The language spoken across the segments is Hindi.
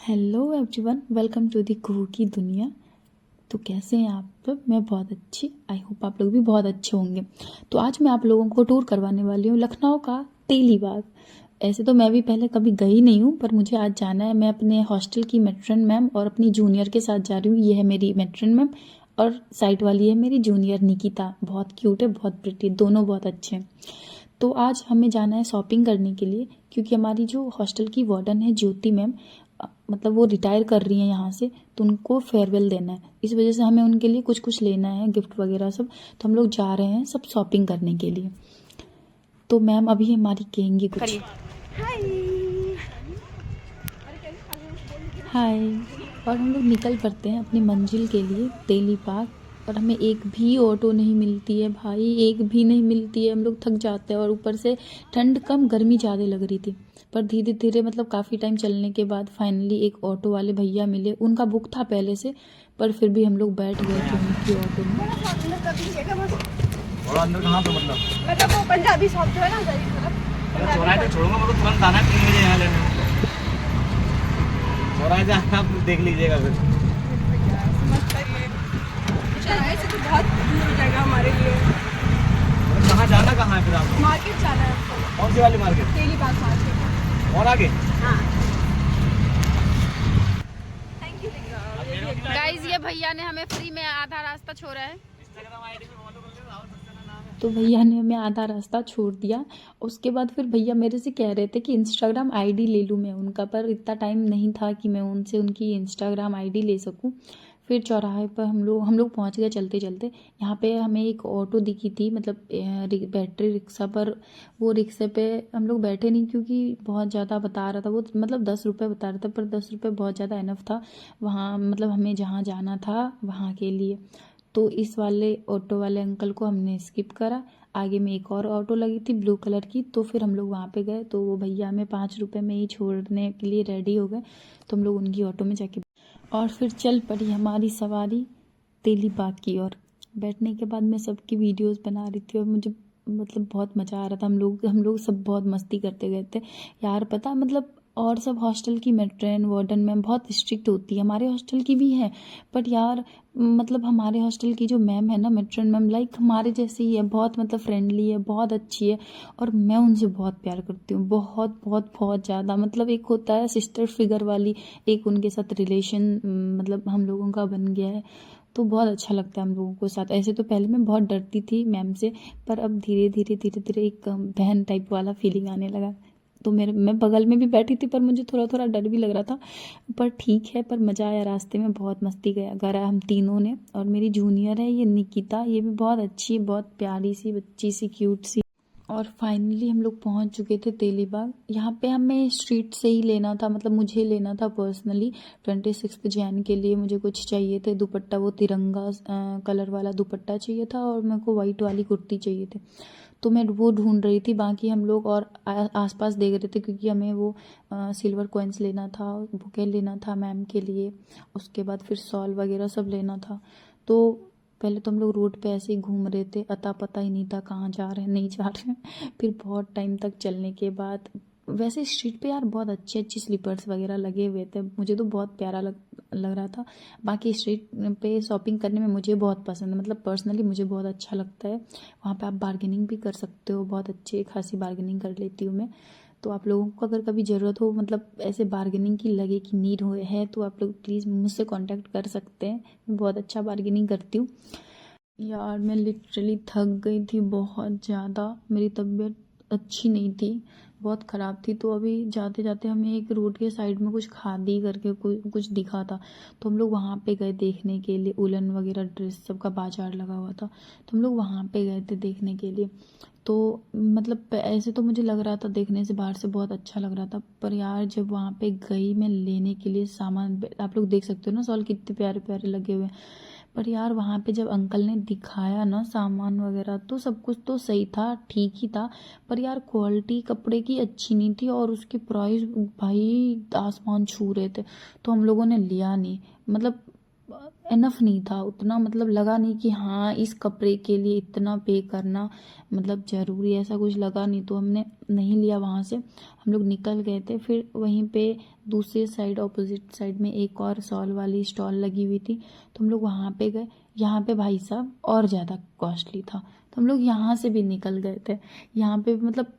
Hello everyone, welcome to the Kuhu की दुनिया। तो कैसे हैं आप सब? मैं बहुत अच्छी, आई होप आप लोग भी बहुत अच्छे होंगे। तो आज मैं आप लोगों को टूर करवाने वाली हूँ लखनऊ का तेली बाग। ऐसे तो मैं भी पहले कभी गई नहीं हूँ, पर मुझे आज जाना है। मैं अपने हॉस्टल की मैट्रन मैम और अपनी जूनियर के साथ जा रही हूँ। ये है मेरी मैट्रन मैम और साइड वाली है मेरी जूनियर निकिता। बहुत क्यूट है, बहुत प्रिटी, दोनों बहुत अच्छे हैं। तो आज हमें जाना है शॉपिंग करने के लिए, क्योंकि हमारी जो हॉस्टल की वार्डन है ज्योति मैम, मतलब वो रिटायर कर रही हैं यहाँ से, तो उनको फेयरवेल देना है। इस वजह से हमें उनके लिए कुछ कुछ लेना है, गिफ्ट वगैरह सब। तो हम लोग जा रहे हैं सब शॉपिंग करने के लिए। तो मैम अभी हमारी कहेंगी कुछ। हाय। और हम लोग निकल पड़ते हैं अपनी मंजिल के लिए, तेली बाग। और हमें एक भी ऑटो नहीं मिलती है भाई, एक भी नहीं मिलती है। हम लोग थक जाते हैं और ऊपर से ठंड कम गर्मी ज़्यादा लग रही थी। पर धीरे धीरे मतलब काफ़ी टाइम चलने के बाद फाइनली एक ऑटो वाले भैया मिले। उनका बुक था पहले से, पर फिर भी हम लोग बैठ गए थे उनकी ऑटो में। और अंदर कहाँ पे मतलब वो पंजाबी शॉप जो है ना उधर की तरफ। चौराहे पे छोड़ूंगा, मतलब तुरंत आना है 3 बजे यहाँ लेने। चौराहे से आना, आप देख लीजिएगा फिर। चौराहे से तो बहुत दूर हो जाएगा हमारे लिए। मतलब कहाँ जाना, कहाँ है फिर आपको? मार्केट जाना है आपको। कौन सी वाली मार्केट? तेली बाग मार्केट। और आगे? हाँ। थैंक यू गाइस, ये भैया ने हमें फ्री में आधा रास्ता छोड़ा है। इंस्टाग्राम आईडी पे फॉलो कर लेना, राहुल सक्सेना नाम है। तो भैया ने हमें आधा रास्ता छोड़ दिया। उसके बाद फिर भैया मेरे से कह रहे थे कि इंस्टाग्राम आईडी ले लूँ मैं उनका, पर इतना टाइम नहीं था कि मैं उनसे उनकी इंस्टाग्राम आईडी ले सकूँ। फिर चौराहे पर हम लोग पहुँच गए चलते चलते। यहाँ पे हमें एक ऑटो दिखी थी, मतलब बैटरी रिक्शा पर। वो रिक्शे पे हम लोग बैठे नहीं, क्योंकि बहुत ज़्यादा बता रहा था वो, मतलब 10 रुपये बता रहा था, पर 10 रुपये बहुत ज़्यादा इनफ था वहाँ, मतलब हमें जहाँ जाना था वहाँ के लिए। तो इस वाले ऑटो वाले अंकल को हमने स्किप करा। आगे में एक और ऑटो लगी थी ब्लू कलर की, तो फिर हम लोग वहाँ पे गए। तो वो भैया हमें 5 रुपये में ही छोड़ने के लिए रेडी हो गए। तो हम लोग उनकी ऑटो में जाके और फिर चल पड़ी हमारी सवारी तेली बाग की ओर। बैठने के बाद मैं सबकी वीडियोस बना रही थी और मुझे मतलब बहुत मज़ा आ रहा था। हम लोग सब बहुत मस्ती करते गए थे यार। पता मतलब, और सब हॉस्टल की मैट्रन वार्डन मैम बहुत स्ट्रिक्ट होती है, हमारे हॉस्टल की भी है। बट यार मतलब हमारे हॉस्टल की जो मैम है ना, मैट्रन मैम, लाइक हमारे जैसे ही है, बहुत मतलब फ्रेंडली है, बहुत अच्छी है। और मैं उनसे बहुत प्यार करती हूँ, बहुत बहुत बहुत ज़्यादा। मतलब एक होता है सिस्टर फिगर वाली, एक उनके साथ रिलेशन मतलब हम लोगों का बन गया है। तो बहुत अच्छा लगता है हम लोगों के साथ। ऐसे तो पहले मैं बहुत डरती थी मैम से, पर अब धीरे धीरे धीरे धीरे एक बहन टाइप वाला फीलिंग आने लगा। तो मैं बगल में भी बैठी थी, पर मुझे थोड़ा थोड़ा डर भी लग रहा था। पर ठीक है, पर मज़ा आया, रास्ते में बहुत मस्ती करा हम तीनों ने। और मेरी जूनियर है ये निकिता, ये भी बहुत अच्छी है, बहुत प्यारी सी बच्ची सी, क्यूट सी। और फाइनली हम लोग पहुंच चुके थे तेली बाग। यहाँ पे हमें स्ट्रीट से ही लेना था, मतलब मुझे लेना था पर्सनली। 26 जैन के लिए मुझे कुछ चाहिए थे दुपट्टा, वो तिरंगा कलर वाला दुपट्टा चाहिए था, और मेरे को वाइट वाली कुर्ती चाहिए थी। तो मैं वो ढूंढ रही थी। बाकी हम लोग और आसपास देख रहे थे, क्योंकि हमें वो सिल्वर कॉइन्स लेना था, बुके लेना था मैम के लिए। उसके बाद फिर शॉल वगैरह सब लेना था। तो पहले तो हम लोग रोड पे ऐसे ही घूम रहे थे, अता पता ही नहीं था कहाँ जा रहे हैं नहीं जा रहे हैं। फिर बहुत टाइम तक चलने के बाद, वैसे स्ट्रीट पे यार बहुत अच्छी अच्छी स्लीपर्स वगैरह लगे हुए थे, मुझे तो बहुत प्यारा लग रहा था। बाकी स्ट्रीट पे शॉपिंग करने में मुझे बहुत पसंद है, मतलब पर्सनली मुझे बहुत अच्छा लगता है। वहाँ पे आप बार्गेनिंग भी कर सकते हो, बहुत अच्छी खासी बार्गेनिंग कर लेती हूँ मैं। तो आप लोगों को अगर कभी ज़रूरत हो, मतलब ऐसे बार्गेनिंग की लगे कि नीड हो है, तो आप लोग प्लीज़ मुझसे कांटेक्ट कर सकते हैं। मैं बहुत अच्छा बार्गेनिंग करती हूँ। यार मैं लिटरली थक गई थी बहुत ज़्यादा, मेरी तबीयत अच्छी नहीं थी, बहुत ख़राब थी। तो अभी जाते जाते हमें एक रोड के साइड में कुछ खादी करके कुछ दिखा था। तो हम लोग वहाँ पे गए देखने के लिए, उलन वगैरह ड्रेस सबका बाजार लगा हुआ था। तो हम लोग वहाँ पे गए थे देखने के लिए। तो मतलब ऐसे तो मुझे लग रहा था देखने से, बाहर से बहुत अच्छा लग रहा था, पर यार जब वहाँ पे गई मैं लेने के लिए सामान, आप लोग देख सकते हो ना शॉल कितने प्यारे प्यारे लगे हुए हैं। पर यार वहाँ पे जब अंकल ने दिखाया ना सामान वगैरह, तो सब कुछ तो सही था, ठीक ही था। पर यार क्वालिटी कपड़े की अच्छी नहीं थी, और उसके प्राइस भाई आसमान छू रहे थे। तो हम लोगों ने लिया नहीं, मतलब इनफ नहीं था उतना, मतलब लगा नहीं कि हाँ इस कपड़े के लिए इतना पे करना मतलब ज़रूरी है, ऐसा कुछ लगा नहीं, तो हमने नहीं लिया वहाँ से। हम लोग निकल गए थे। फिर वहीं पे दूसरे साइड ऑपोजिट साइड में एक और शॉल वाली स्टॉल लगी हुई थी, तो हम लोग वहाँ पे गए। यहाँ पे भाई साहब और ज़्यादा कॉस्टली था, तो हम लोग यहाँ से भी निकल गए थे। यहाँ पे मतलब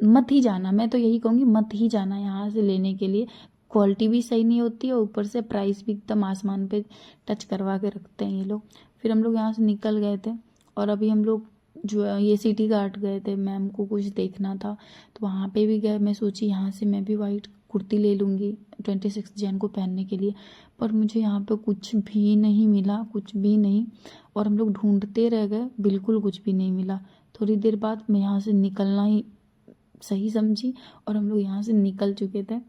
मत ही जाना, मैं तो यही कहूँगी मत ही जाना यहाँ से लेने के लिए। क्वालिटी भी सही नहीं होती है, ऊपर से प्राइस भी एकदम आसमान पे टच करवा के रखते हैं ये लोग। फिर हम लोग यहाँ से निकल गए थे और अभी हम लोग जो ये सिटी घाट गए थे, मैम को कुछ देखना था तो वहाँ पे भी गए। मैं सोची यहाँ से मैं भी वाइट कुर्ती ले लूँगी 26 जैन को पहनने के लिए, पर मुझे यहाँ पे कुछ भी नहीं मिला, कुछ भी नहीं। और हम लोग ढूंढते रह गए, बिल्कुल कुछ भी नहीं मिला। थोड़ी देर बाद मैं यहाँ से निकलना ही सही समझी और हम लोग यहाँ से निकल चुके थे।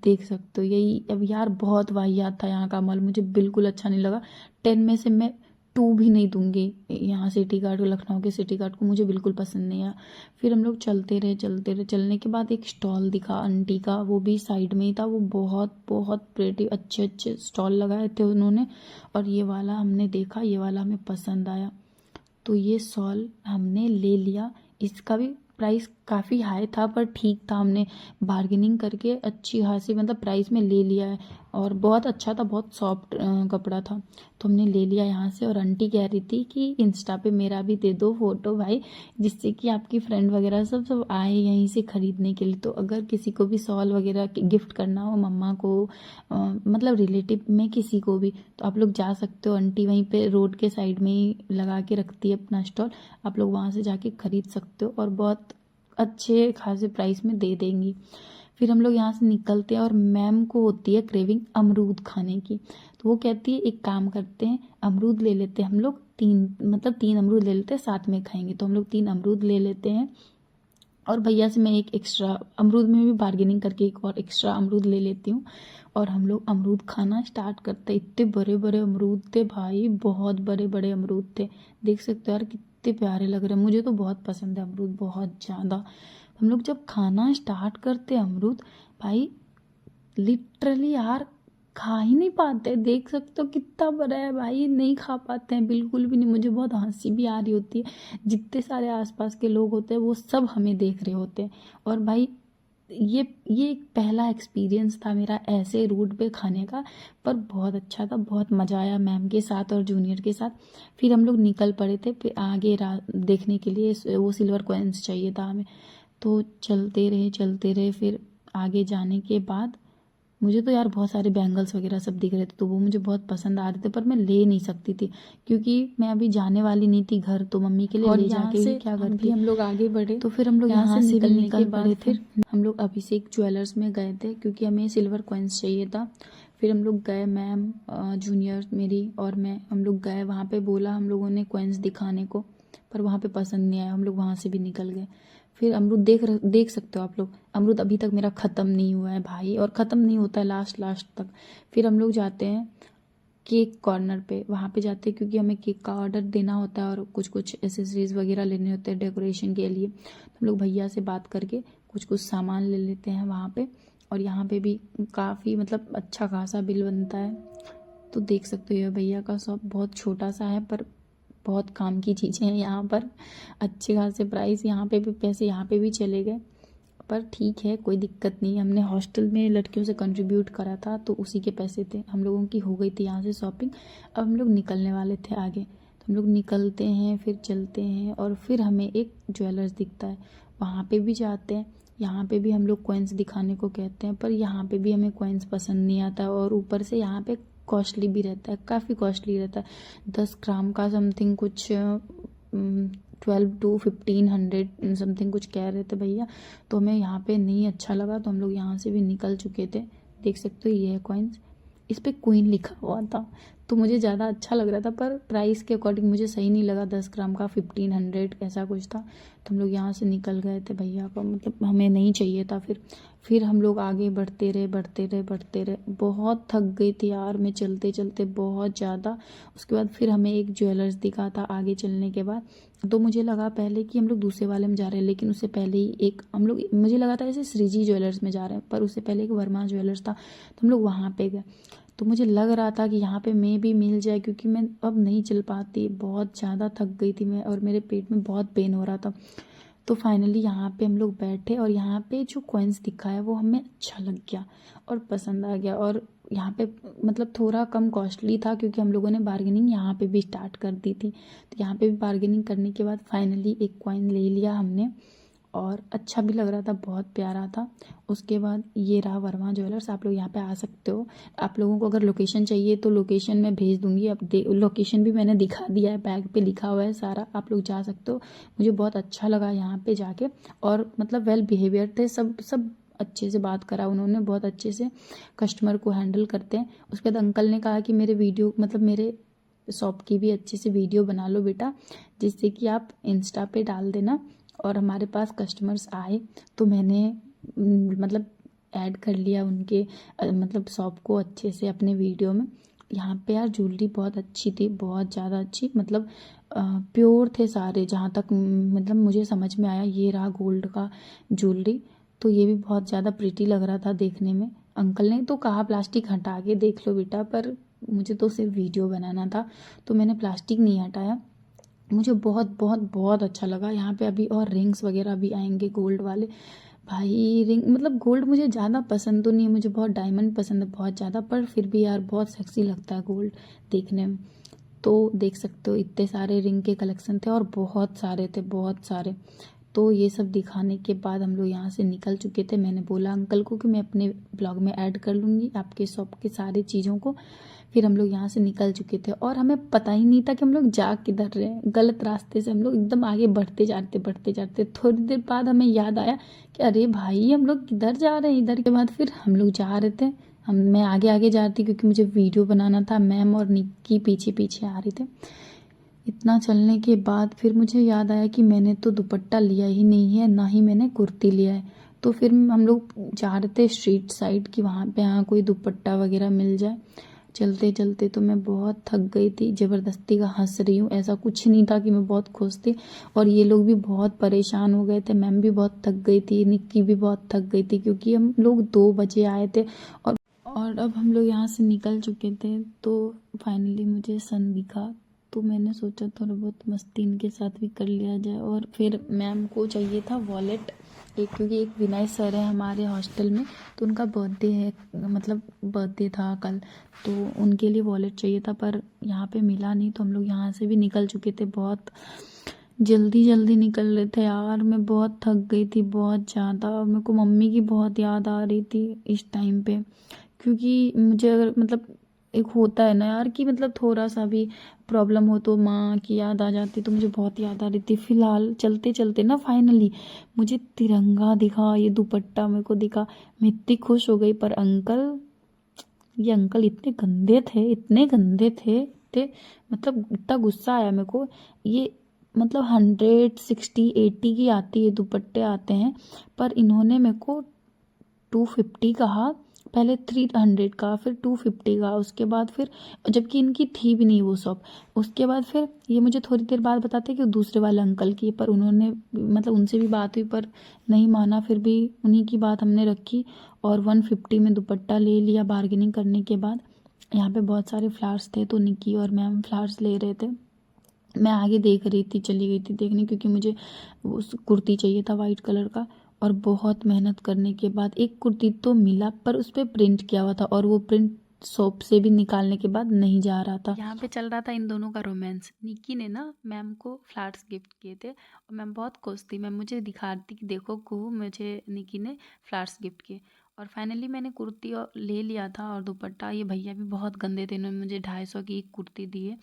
देख सकते हो यही। अब यार बहुत वाहियात था यहाँ का माल, मुझे बिल्कुल अच्छा नहीं लगा। 10 में से मैं 2 भी नहीं दूंगी यहाँ सिटी घाट को, लखनऊ के सिटी घाट को मुझे बिल्कुल पसंद नहीं आया। फिर हम लोग चलते रहे। चलने के बाद एक स्टॉल दिखा आंटी का, वो भी साइड में ही था। वो बहुत बहुत प्रेटी अच्छे अच्छे स्टॉल लगाए थे उन्होंने, और ये वाला हमने देखा, ये वाला हमें पसंद आया, तो ये शॉल हमने ले लिया। इसका भी प्राइस काफ़ी हाई था पर ठीक था, हमने बार्गेनिंग करके अच्छी खासी मतलब प्राइस में ले लिया है, और बहुत अच्छा था, बहुत सॉफ्ट कपड़ा था, तो हमने ले लिया यहाँ से। और आंटी कह रही थी कि इंस्टा पे मेरा भी दे दो फोटो भाई, जिससे कि आपकी फ्रेंड वगैरह सब आए यहीं से ख़रीदने के लिए। तो अगर किसी को भी शॉल वगैरह गिफ्ट करना हो, मम्मा को मतलब रिलेटिव में किसी को भी, तो आप लोग जा सकते हो। आंटी वहीं पे रोड के साइड में ही लगा के रखती है अपना स्टॉल, आप लोग वहाँ से जाके ख़रीद सकते हो और बहुत अच्छे खासे प्राइस में दे देंगी। फिर हम लोग यहाँ से निकलते हैं और मैम को होती है क्रेविंग अमरूद खाने की, तो वो कहती है एक काम करते हैं अमरूद ले लेते हैं हम लोग, 3 अमरूद ले लेते हैं, साथ में खाएंगे। तो हम लोग 3 अमरूद ले लेते हैं और भैया से मैं एक एक्स्ट्रा अमरूद में भी बार्गेनिंग करके एक और एक्स्ट्रा अमरूद ले लेती हूँ, और हम लोग अमरूद खाना स्टार्ट करते हैं। इतने बड़े बड़े अमरूद थे भाई, बहुत बड़े बड़े अमरूद थे, देख सकते हो यार कितने प्यारे लग रहे हैं। मुझे तो बहुत पसंद है अमरूद, बहुत ज़्यादा। हम लोग जब खाना स्टार्ट करते अमरूद, भाई लिटरली यार खा ही नहीं पाते, देख सकते हो कितना बड़ा है भाई, नहीं खा पाते हैं बिल्कुल भी नहीं। मुझे बहुत हंसी भी आ रही होती है, जितने सारे आसपास के लोग होते हैं वो सब हमें देख रहे होते हैं। और भाई ये एक पहला एक्सपीरियंस था मेरा ऐसे रोड पे खाने का, पर बहुत अच्छा था, बहुत मज़ा आया मैम के साथ और जूनियर के साथ। फिर हम लोग निकल पड़े थे फिर आगे देखने के लिए, वो सिल्वर कॉइन्स चाहिए था हमें, तो चलते रहे। फिर आगे जाने के बाद मुझे तो यार बहुत सारे बैंगल्स वगैरह सब दिख रहे थे, तो वो मुझे बहुत पसंद आ रहे थे, पर मैं ले नहीं सकती थी क्योंकि मैं अभी जाने वाली नहीं थी घर, तो मम्मी के लिए ले जाके ही क्या करती। हम लोग आगे बढ़े, तो फिर हम लोग यहाँ से निकल पड़े थे। हम लोग अभिषेक ज्वेलर्स में गए थे क्योंकि हमें सिल्वर कॉइन्स चाहिए था। फिर हम लोग गए, मैम जूनियर मेरी और मैं, हम लोग गए वहाँ पे, बोला हम लोगों ने कॉइन्स दिखाने को, पर वहाँ पे पसंद नहीं आया, हम लोग वहाँ से भी निकल गए। फिर अमरूद देख सकते हो आप लोग, अमरूद अभी तक मेरा ख़त्म नहीं हुआ है भाई, और ख़त्म नहीं होता है लास्ट तक। फिर हम लोग जाते हैं केक कॉर्नर पे, वहाँ पे जाते हैं क्योंकि हमें केक का ऑर्डर देना होता है और कुछ एसेसरीज वगैरह लेने होते हैं डेकोरेशन के लिए। तो हम लोग भैया से बात करके कुछ सामान ले लेते हैं वहाँ पे, और यहाँ पे भी काफ़ी मतलब अच्छा खासा बिल बनता है। तो देख सकते हो ये भैया का शॉप बहुत छोटा सा है, पर बहुत काम की चीज़ें हैं यहाँ पर, अच्छे खासे प्राइस, यहाँ पे भी पैसे यहाँ पे भी चले गए, पर ठीक है कोई दिक्कत नहीं। हमने हॉस्टल में लड़कियों से कंट्रीब्यूट करा था, तो उसी के पैसे थे, हम लोगों की हो गई थी यहाँ से शॉपिंग। अब हम लोग निकलने वाले थे आगे, तो हम लोग निकलते हैं, फिर चलते हैं, और फिर हमें एक ज्वेलर्स दिखता है, वहाँ पे भी जाते हैं। यहाँ पे भी हम लोग कॉइन्स दिखाने को कहते हैं, पर यहाँ पे भी हमें कॉइन्स पसंद नहीं आता, और ऊपर से यहाँ पे कॉस्टली भी रहता है, काफ़ी कॉस्टली रहता है। 10 ग्राम का समथिंग कुछ 12 to 1500 समथिंग कुछ कह रहे थे भैया, तो हमें यहाँ पे नहीं अच्छा लगा, तो हम लोग यहाँ से भी निकल चुके थे। देख सकते हो ये है कॉइन्स, इस पर क्वीन लिखा हुआ था, तो मुझे ज़्यादा अच्छा लग रहा था, पर प्राइस के अकॉर्डिंग मुझे सही नहीं लगा। 10 ग्राम का 1500 ऐसा कुछ था, तो हम लोग यहाँ से निकल गए थे, भैया को मतलब हमें नहीं चाहिए था। फिर हम लोग आगे बढ़ते रहे, बहुत थक गई थी यार मैं चलते चलते बहुत ज़्यादा। उसके बाद फिर हमें एक ज्वेलर्स दिखा था आगे चलने के बाद, तो मुझे लगा पहले कि हम लोग दूसरे वाले में जा रहे हैं, लेकिन उससे पहले ही एक हम लोग, मुझे लगा था ऐसे श्रीजी ज्वेलर्स में जा रहे हैं, पर उससे पहले एक वर्मा ज्वेलर्स था, तो हम लोग वहाँ पे गए। तो मुझे लग रहा था कि यहाँ पे मैं भी मिल जाए, क्योंकि मैं अब नहीं चल पाती, बहुत ज़्यादा थक गई थी मैं और मेरे पेट में बहुत पेन हो रहा था। तो फाइनली यहाँ पे हम लोग बैठे और यहाँ पे जो कॉइन्स दिखा है वो हमें अच्छा लग गया और पसंद आ गया। और यहाँ पे मतलब थोड़ा कम कॉस्टली था, क्योंकि हम लोगों ने बार्गेनिंग यहाँ पे भी स्टार्ट कर दी थी। तो यहाँ पे भी बार्गेनिंग करने के बाद फाइनली एक कॉइन ले लिया हमने और अच्छा भी लग रहा था, बहुत प्यारा था। उसके बाद ये रहा वर्मा ज्वेलर्स, आप लोग यहाँ पे आ सकते हो। आप लोगों को अगर लोकेशन चाहिए तो लोकेशन मैं भेज दूँगी। अब लोकेशन भी मैंने दिखा दिया है, बैग पे लिखा हुआ है सारा, आप लोग जा सकते हो। मुझे बहुत अच्छा लगा यहाँ पे जाके, और मतलब वेल बिहेवियर थे सब अच्छे से बात करा उन्होंने, बहुत अच्छे से कस्टमर को हैंडल करते हैं। उसके बाद अंकल ने कहा कि मेरे वीडियो मतलब मेरे शॉप की भी अच्छे से वीडियो बना लो बेटा, जिससे कि आप इंस्टा पे डाल देना। और हमारे पास कस्टमर्स आए तो मैंने मतलब ऐड कर लिया उनके मतलब शॉप को अच्छे से अपने वीडियो में। यहाँ पे यार ज्वेलरी बहुत अच्छी थी, बहुत ज़्यादा अच्छी, मतलब प्योर थे सारे, जहाँ तक मतलब मुझे समझ में आया। ये रहा गोल्ड का ज्वेलरी, तो ये भी बहुत ज़्यादा प्रिटी लग रहा था देखने में। अंकल ने तो कहा प्लास्टिक हटा के देख लो बेटा, पर मुझे तो सिर्फ वीडियो बनाना था तो मैंने प्लास्टिक नहीं हटाया। मुझे बहुत बहुत बहुत अच्छा लगा। यहाँ पे अभी और रिंग्स वगैरह भी आएंगे गोल्ड वाले। भाई रिंग मतलब गोल्ड मुझे ज़्यादा पसंद तो नहीं है, मुझे बहुत डायमंड पसंद है बहुत ज़्यादा, पर फिर भी यार बहुत सेक्सी लगता है गोल्ड देखने में। तो देख सकते हो इतने सारे रिंग के कलेक्शन थे और बहुत सारे थे, बहुत सारे। तो ये सब दिखाने के बाद हम लोग यहाँ से निकल चुके थे। मैंने बोला अंकल को कि मैं अपने ब्लॉग में ऐड कर लूँगी आपके शॉप के सारी चीज़ों को। फिर हम लोग यहाँ से निकल चुके थे और हमें पता ही नहीं था कि हम लोग जा किधर रहे हैं। गलत रास्ते से हम लोग एकदम आगे बढ़ते जाते थोड़ी देर बाद हमें याद आया कि अरे भाई हम लोग किधर जा रहे हैं। इधर के बाद फिर हम लोग जा रहे थे, मैं आगे जा रही थी क्योंकि मुझे वीडियो बनाना था। मैम और निक्की पीछे पीछे आ रही थे। इतना चलने के बाद फिर मुझे याद आया कि मैंने तो दुपट्टा लिया ही नहीं है, ना ही मैंने कुर्ती लिया है। तो फिर हम लोग जा रहे थे स्ट्रीट साइड कि वहाँ पे हाँ कोई दुपट्टा वगैरह मिल जाए। चलते चलते तो मैं बहुत थक गई थी, ज़बरदस्ती का हंस रही हूँ, ऐसा कुछ नहीं था कि मैं बहुत खुश थी। और ये लोग भी बहुत परेशान हो गए थे, मैम भी बहुत थक गई थी, निक्की भी बहुत थक गई थी, क्योंकि हम लोग 2 बजे आए थे। और अब हम लोग यहाँ से निकल चुके थे। तो फाइनली मुझे सन दिखा, तो मैंने सोचा थोड़ा बहुत मस्ती इनके साथ भी कर लिया जाए। और फिर मैम को चाहिए था वॉलेट एक, क्योंकि एक विनय सर है हमारे हॉस्टल में, तो उनका बर्थडे है, मतलब बर्थडे था कल, तो उनके लिए वॉलेट चाहिए था, पर यहाँ पे मिला नहीं। तो हम लोग यहाँ से भी निकल चुके थे, बहुत जल्दी निकल रहे थे यार। मैं बहुत थक गई थी बहुत ज़्यादा, और मेरे को मम्मी की बहुत याद आ रही थी इस टाइम पे, क्योंकि मुझे अगर मतलब एक होता है ना यार कि मतलब थोड़ा सा भी प्रॉब्लम हो तो माँ की याद आ जाती, तो मुझे बहुत याद आ रही थी। फिलहाल चलते चलते ना फाइनली मुझे तिरंगा दिखा, ये दुपट्टा मेरे को दिखा, मैं इतनी खुश हो गई। पर ये अंकल इतने गंदे थे मतलब इतना गुस्सा आया मेरे को। ये मतलब 160-80 की आती है, दुपट्टे आते हैं, पर इन्होंने मेरे को 250 कहा, पहले 300 का, फिर 250 का, उसके बाद फिर जबकि इनकी थी भी नहीं वो शॉप। उसके बाद फिर ये मुझे थोड़ी देर बाद बताते कि दूसरे वाले अंकल की, पर उन्होंने मतलब उनसे भी बात हुई पर नहीं माना, फिर भी उन्हीं की बात हमने रखी और 150 में दुपट्टा ले लिया बार्गेनिंग करने के बाद। यहाँ पे बहुत सारे फ्लावर्स थे, तो निक्की और मैम फ्लावर्स ले रहे थे, मैं आगे देख रही थी, चली गई थी देखने, क्योंकि मुझे उस कुर्ती चाहिए था वाइट कलर का। और बहुत मेहनत करने के बाद एक कुर्ती तो मिला, पर उस पर प्रिंट किया हुआ था और वो प्रिंट शॉप से भी निकालने के बाद नहीं जा रहा था। यहाँ पे चल रहा था इन दोनों का रोमांस। निक्की ने ना मैम को फ्लावर्स गिफ्ट किए थे और मैम बहुत खुश थी। मैम मुझे दिखा रही थी कि देखो कुहू, मुझे निक्की ने फ्लावर्स गिफ्ट किए। और फाइनली मैंने कुर्ती ले लिया था और दुपट्टा। ये भैया भी बहुत गंदे थे, इन्होंने मुझे 250 की एक कुर्ती दी है।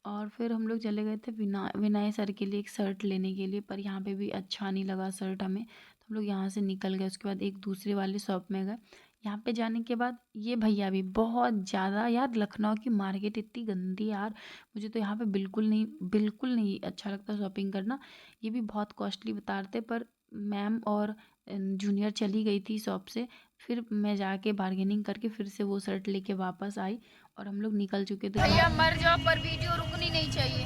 और फिर हम लोग चले गए थे विनय सर के लिए एक शर्ट लेने के लिए, पर यहाँ पे भी अच्छा नहीं लगा शर्ट हमें, तो हम लोग यहाँ से निकल गए। उसके बाद एक दूसरे वाले शॉप में गए। यहाँ पे जाने के बाद ये भैया भी बहुत ज़्यादा, यार लखनऊ की मार्केट इतनी गंदी यार, मुझे तो यहाँ पे बिल्कुल नहीं अच्छा लगता शॉपिंग करना। ये भी बहुत कॉस्टली बता रहे थे, पर मैम और जूनियर चली गई थी शॉप से, फिर मैं जाके बार्गेनिंग करके फिर से वो शर्ट लेके वापस आई और हम लोग निकल चुके थे। भैया मर जाओ पर वीडियो रुकनी नहीं चाहिए,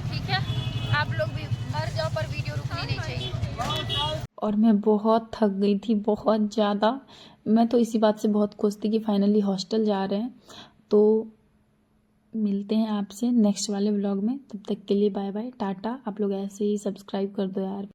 ठीक है? आप लोग भी मर जाओ पर वीडियो रुकनी नहीं चाहिए। और मैं बहुत थक गई थी, बहुत ज़्यादा। मैं तो इसी बात से बहुत खुश थी कि फाइनली हॉस्टल जा रहे हैं। तो मिलते हैं आपसे नेक्स्ट वाले व्लॉग में, तब तक के लिए बाय बाय टाटा। आप लोग ऐसे ही सब्सक्राइब कर दो यार।